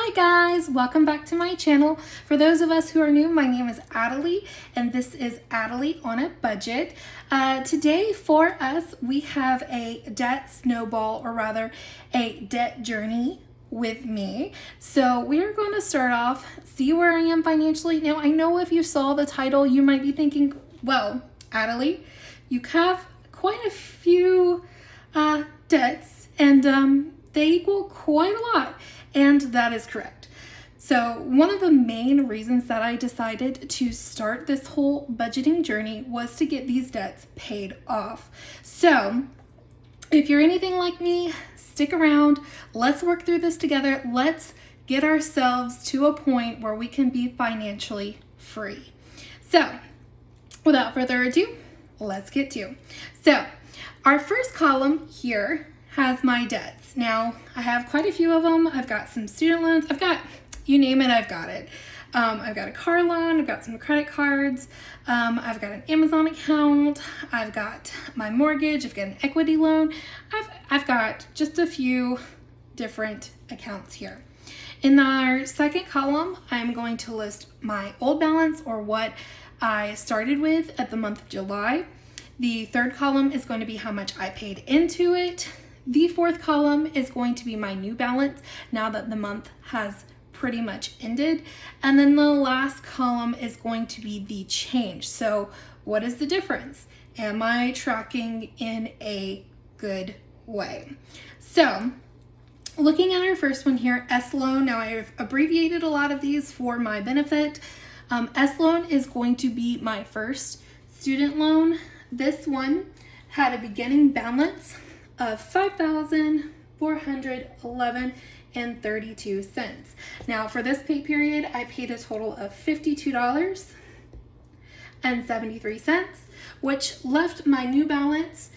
Hi guys, welcome back to my channel. For those of us who are new, my name is Adelie and this is Adelie on a Budget. Today for us, we have a debt snowball, or rather a debt journey with me. So we're going to start off, see where I am financially. Now I know if you saw the title, you might be thinking, well, Adelie, you have quite a few debts and they equal quite a lot. And that is correct. So one of the main reasons that I decided to start this whole budgeting journey was to get these debts paid off. So if you're anything like me, stick around. Let's work through this together. Let's get ourselves to a point where we can be financially free. So without further ado, let's get to. So our first column here has my debts. Now, I have quite a few of them. I've got some student loans. I've got, you name it, I've got it. I've got a car loan. I've got some credit cards. I've got an Amazon account. I've got my mortgage. I've got an equity loan. I've got just a few different accounts here. In our second column, I'm going to list my old balance, or what I started with at the month of July. The third column is going to be how much I paid into it. The fourth column is going to be my new balance now that the month has pretty much ended. And then the last column is going to be the change. So what is the difference? Am I tracking in a good way? So looking at our first one here, S loan. Now I've abbreviated a lot of these for my benefit. S loan is going to be my first student loan. This one had a beginning balance of $5,411.32. Now for this pay period, I paid a total of $52.73, which left my new balance,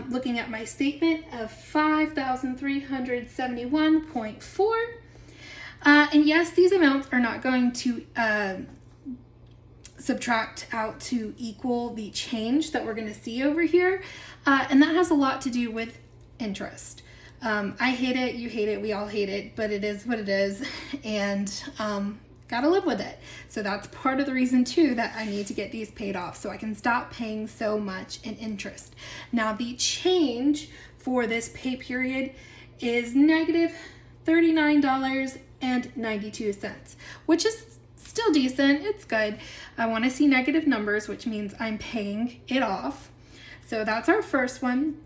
looking at my statement, of $5,371.4. And yes, these amounts are not going to subtract out to equal the change that we're going to see over here. And that has a lot to do with interest. I hate it, you hate it, we all hate it, but it is what it is, and gotta live with it. So that's part of the reason too that I need to get these paid off so I can stop paying so much in interest. Now the change for this pay period is negative $39.92, which is still decent. It's good. I want to see negative numbers, which means I'm paying it off. So that's our first one.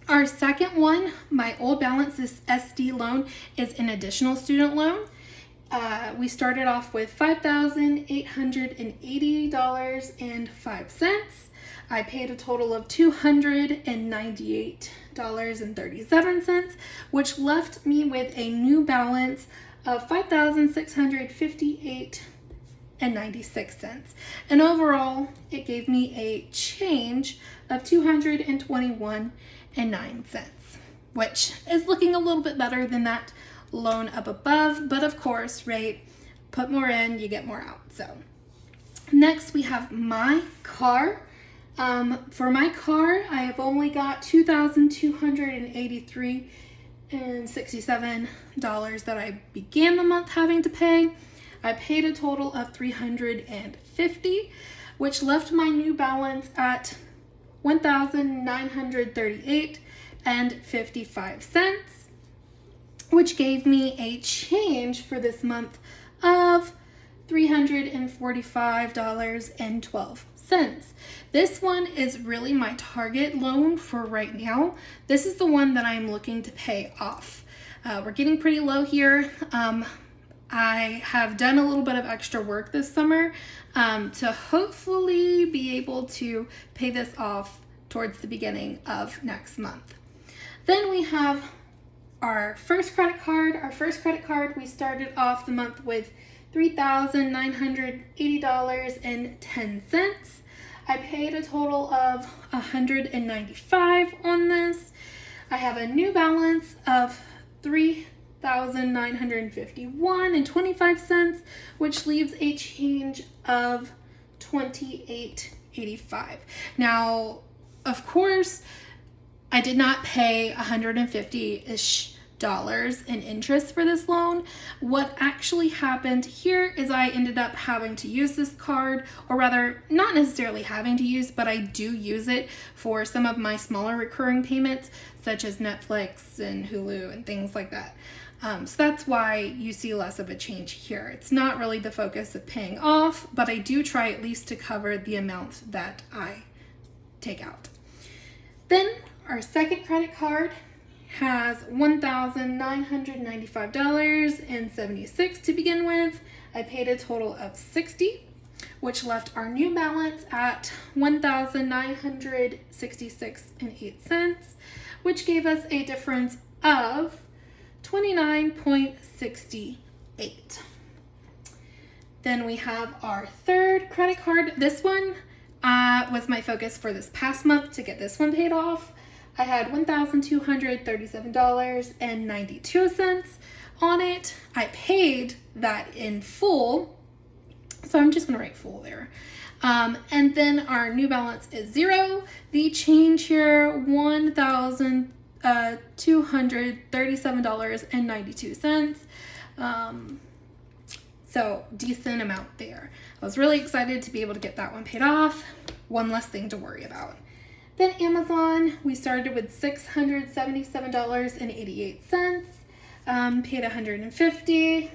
Our second one, my old balance, this SD loan, is an additional student loan. We started off with $5,880.05. I paid a total of $298.37, which left me with a new balance of $5,658.96. And overall, it gave me a change of $221.09, which is looking a little bit better than that loan up above. But of course, right, put more in, you get more out. So next we have my car. For my car, I have only got $2,283.67 that I began the month having to pay. I paid a total of $350, which left my new balance at $1,938.55, which gave me a change for this month of $345.12. This one is really my target loan for right now. This is the one that I'm looking to pay off. We're getting pretty low here. I have done a little bit of extra work this summer to hopefully be able to pay this off towards the beginning of next month. Then we have our first credit card. Our first credit card, we started off the month with $3,980.10. I paid a total of $195 on this. I have a new balance of $3,951.25, which leaves a change of $28.85. Now, of course, I did not pay $150-ish in interest for this loan. What actually happened here is I ended up having to use this card, or rather not necessarily having to use, but I do use it for some of my smaller recurring payments, such as Netflix and Hulu and things like that. So that's why you see less of a change here. It's not really the focus of paying off, but I do try at least to cover the amount that I take out. Then our second credit card has $1,995.76 to begin with. I paid a total of $60, which left our new balance at $1,966.08, which gave us a difference of $29.68. Then we have our third credit card. This one was my focus for this past month to get this one paid off. I had $1,237.92 on it. I paid that in full, so I'm just gonna write full there. And then our new balance is $0. The change here, $1,237.92. So decent amount there. I was really excited to be able to get that one paid off. One less thing to worry about. Then Amazon, we started with $677.88, paid $150.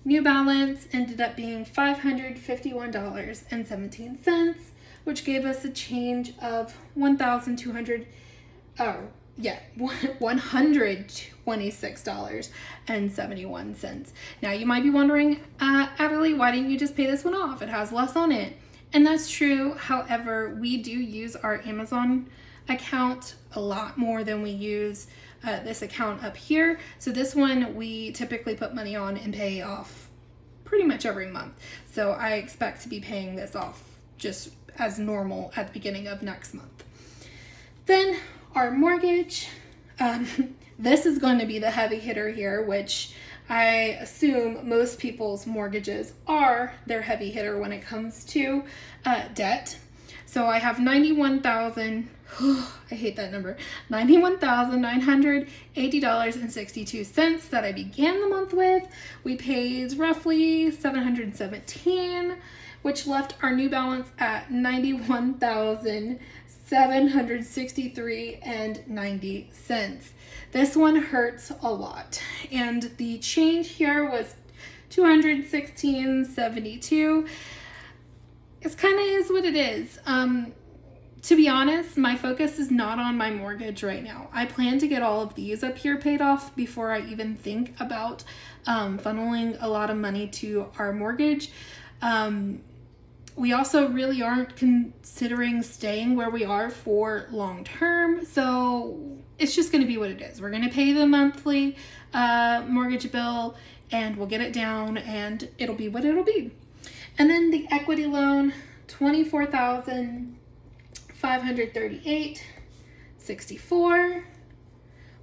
New balance ended up being $551.17, which gave us a change of $126.71. Now you might be wondering, Adelie, why didn't you just pay this one off? It has less on it. And that's true. However, we do use our Amazon account a lot more than we use this account up here. So this one we typically put money on and pay off pretty much every month. So I expect to be paying this off just as normal at the beginning of next month. Then our mortgage. This is going to be the heavy hitter here, which I assume most people's mortgages are their heavy hitter when it comes to debt. So I have $91,000, I hate that number, $91,980.62 that I began the month with. We paid roughly $717, which left our new balance at $91,763.90. This one hurts a lot. And the change here was $216.72. It's kind of is what it is. To be honest, my focus is not on my mortgage right now. I plan to get all of these up here paid off before I even think about funneling a lot of money to our mortgage. We also really aren't considering staying where we are for long term. So it's just going to be what it is. We're going to pay the monthly mortgage bill and we'll get it down and it'll be what it'll be. And then the equity loan, $24,538.64,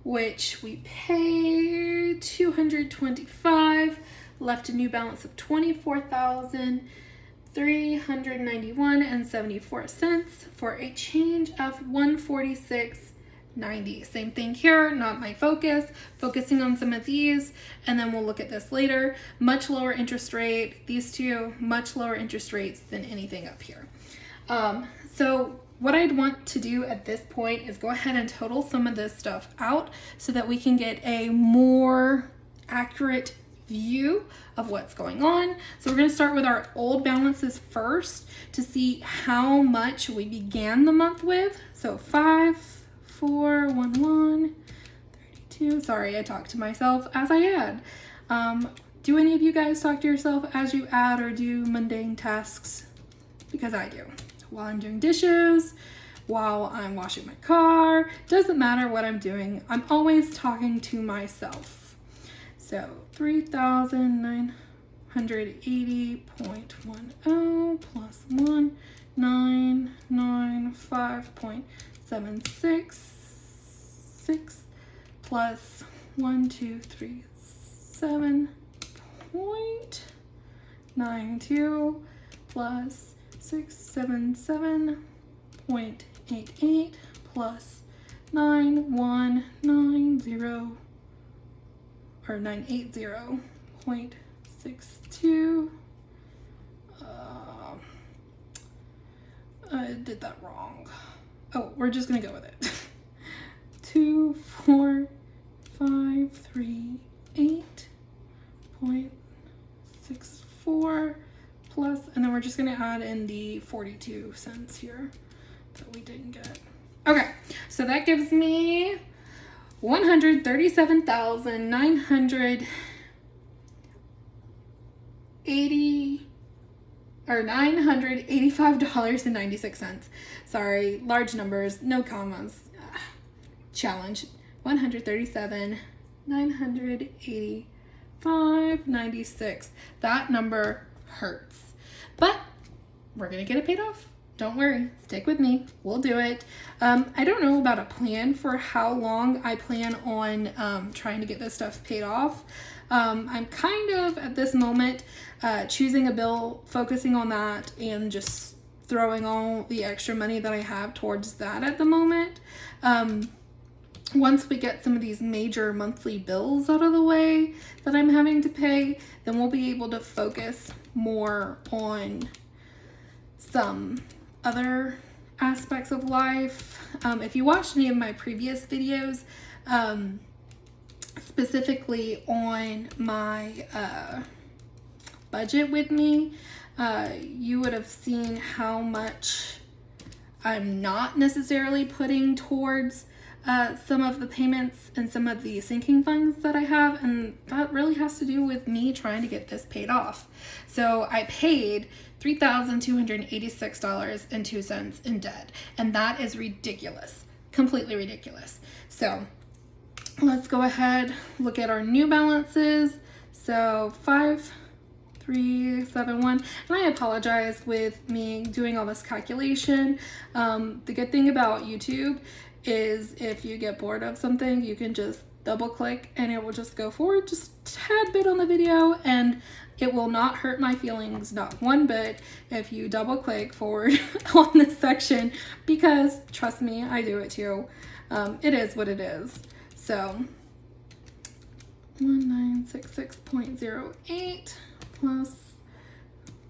which we paid $225, left a new balance of $24,391.74 for a change of $146.90. Same thing here, not my focus, focusing on some of these, and then we'll look at this later. Much lower interest rate, these two, much lower interest rates than anything up here. So what I'd want to do at this point is go ahead and total some of this stuff out so that we can get a more accurate view of what's going on. So we're going to start with our old balances first to see how much we began the month with. So 5,411.32. Sorry, I talk to myself as I add. Do any of you guys talk to yourself as you add or do mundane tasks? Because I do. While I'm doing dishes, while I'm washing my car, doesn't matter what I'm doing, I'm always talking to myself. So 3,980.10 plus 1,995.766 plus 1,237.92 plus 677.88 plus 9190 or 980.62. I did that wrong. Oh, we're just gonna go with it. 24,538.64 plus, and then we're just gonna add in the 42 cents here that we didn't get. Okay, so that gives me $985.96. Sorry, large numbers, no commas. Challenge. 137,985.96. That number hurts, but we're gonna get it paid off. Don't worry, stick with me. We'll do it. I don't know about a plan for how long I plan on trying to get this stuff paid off. I'm kind of at this moment choosing a bill, focusing on that, and just throwing all the extra money that I have towards that at the moment. Once we get some of these major monthly bills out of the way that I'm having to pay, then we'll be able to focus more on some other aspects of life. If you watched any of my previous videos, specifically on my budget with me, you would have seen how much I'm not necessarily putting towards some of the payments and some of the sinking funds that I have, and that really has to do with me trying to get this paid off. So I paid $3,286.02 in debt, and that is ridiculous, completely ridiculous. So let's go ahead, look at our new balances. So 5,371, and I apologize with me doing all this calculation. The good thing about YouTube is if you get bored of something, you can just double click and it will just go forward just a tad bit on the video, and it will not hurt my feelings, not one bit, if you double click forward on this section, because trust me, I do it too. It is what it is. So 1966.08 plus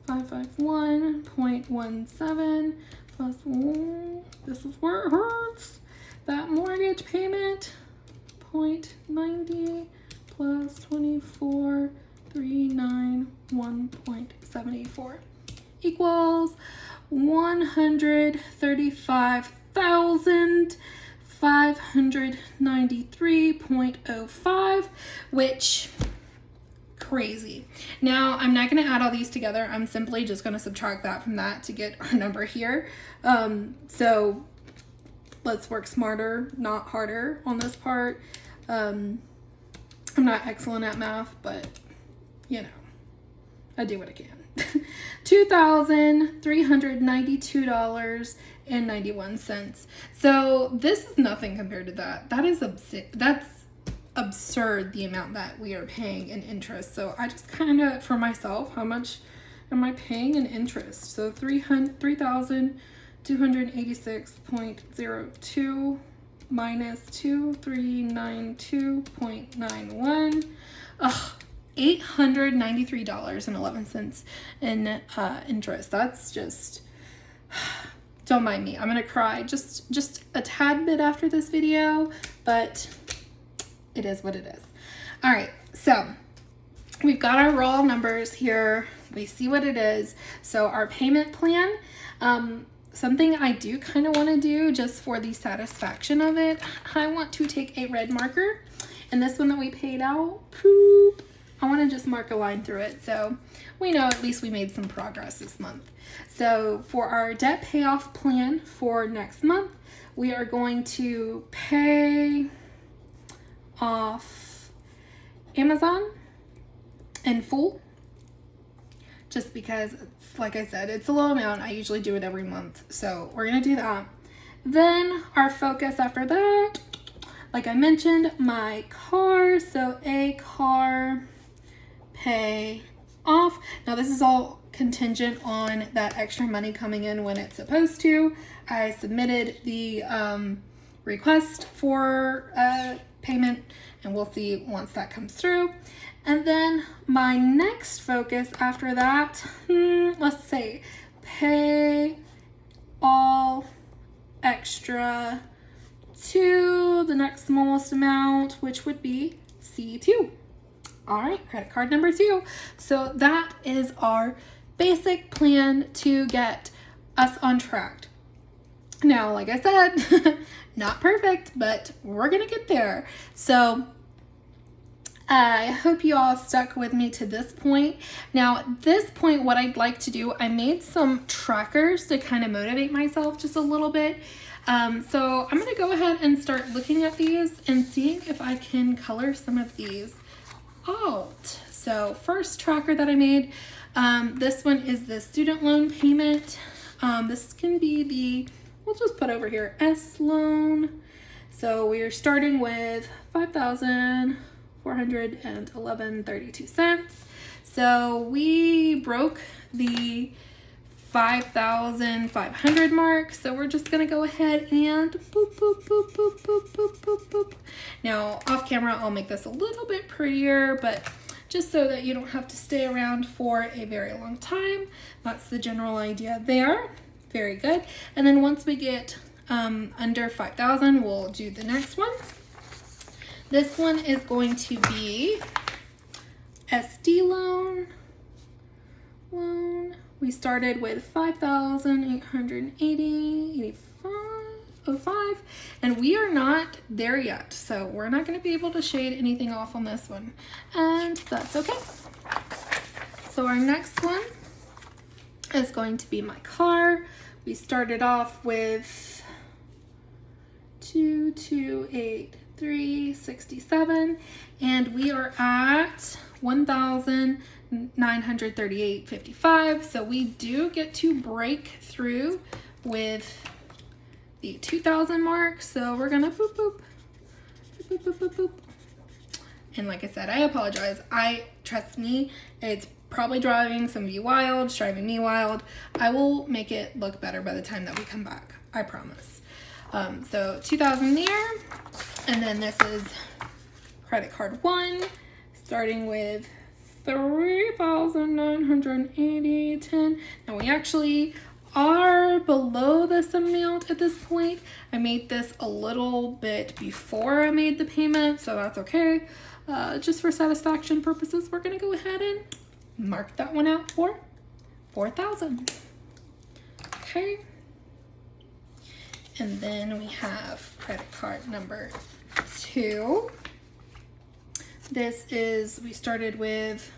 551.17 plus, this is where it hurts, that mortgage payment, 0.90 plus 24,391.74 equals 135,593.05, which, crazy. Now, I'm not going to add all these together. I'm simply just going to subtract that from that to get our number here. So let's work smarter, not harder on this part. I'm not excellent at math, but you know, I do what I can. $2,392.91. So this is nothing compared to that. That's absurd, the amount that we are paying in interest. So I just kind of, for myself, how much am I paying in interest? So 3,286.02 minus 2,392.91. $893.11 in interest. That's just, don't mind me. I'm gonna cry just a tad bit after this video, but it is what it is. All right, so we've got our raw numbers here. We see what it is. So our payment plan, something I do kind of want to do just for the satisfaction of it, I want to take a red marker, and this one that we paid out, poop, I want to just mark a line through it so we know at least we made some progress this month. So for our debt payoff plan for next month, we are going to pay off Amazon in full, just because it's, like I said, it's a low amount. I usually do it every month, so we're gonna do that. Then our focus after that, like I mentioned, my car, so a car pay off. Now this is all contingent on that extra money coming in when it's supposed to. I submitted the request for payment and we'll see once that comes through. And then my next focus after that, let's say pay all extra to the next smallest amount, which would be C2. All right, credit card number 2. So that is our basic plan to get us on track. Now, like I said, not perfect, but we're gonna get there. So I hope you all stuck with me to this point. Now, at this point, what I'd like to do, I made some trackers to kind of motivate myself just a little bit. So I'm gonna go ahead and start looking at these and seeing if I can color some of these out. So first tracker that I made, this one is the student loan payment. This can be the, we'll just put over here, S loan. So we are starting with $5,411.32. So we broke the 5,500 mark. So we're just gonna go ahead and boop, boop, boop, boop, boop, boop, boop, boop. Now off camera, I'll make this a little bit prettier, but just so that you don't have to stay around for a very long time. That's the general idea there. Very good. And then once we get under 5,000, we'll do the next one. This one is going to be SD loan. We started with 5,880.05, and we are not there yet, so we're not going to be able to shade anything off on this one, and that's okay. So our next one is going to be my car. We started off with 2,283.67, and we are at 1,938.55. So we do get to break through with the 2,000 mark. So we're gonna boop boop boop boop boop boop. And like I said, I apologize. Trust me, it's probably driving some of you wild. It's driving me wild. I will make it look better by the time that we come back. I promise. So 2,000 there, and then this is credit card 1, starting with 3,980.10. Now we actually are below this amount at this point. I made this a little bit before I made the payment, so that's okay. Just for satisfaction purposes, we're gonna go ahead and mark that one out for 4,000. Okay. And then we have credit card number 2. This is, we started with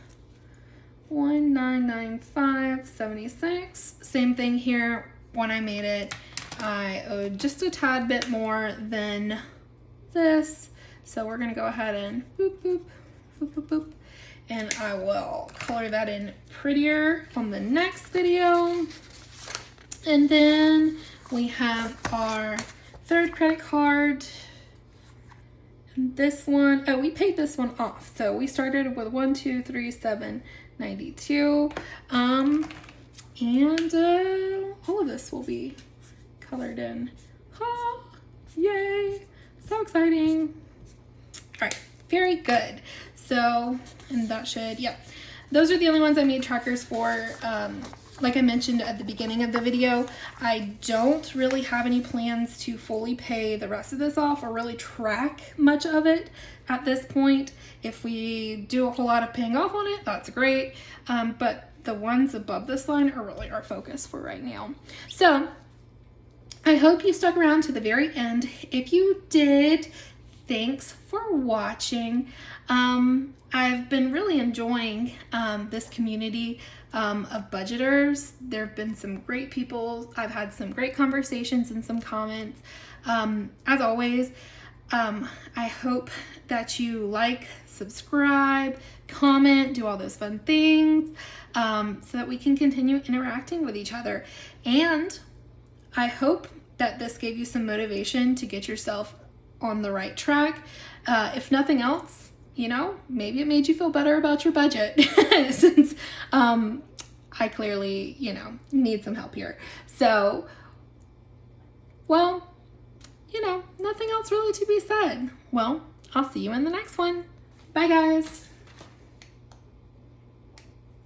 1,995.76. Same thing here. When I made it, I owed just a tad bit more than this. So we're gonna go ahead and boop, boop, boop, boop, boop. And I will color that in prettier on the next video. And then we have our third credit card. And this one, oh, we paid this one off. So we started with 1,237.92. And all of this will be colored in. Oh, yay! So exciting. All right, very good. So, and that should, yeah. Those are the only ones I made trackers for. Like I mentioned at the beginning of the video, I don't really have any plans to fully pay the rest of this off or really track much of it at this point. If we do a whole lot of paying off on it, that's great. But the ones above this line are really our focus for right now. So I hope you stuck around to the very end. If you did, thanks for watching. I've been really enjoying this community of budgeters. There have been some great people. I've had some great conversations and some comments. As always, I hope that you like, subscribe, comment, do all those fun things so that we can continue interacting with each other. And I hope that this gave you some motivation to get yourself on the right track. If nothing else, you know, maybe it made you feel better about your budget since I clearly, you know, need some help here. So, well, you know, nothing else really to be said. Well, I'll see you in the next one. Bye, guys.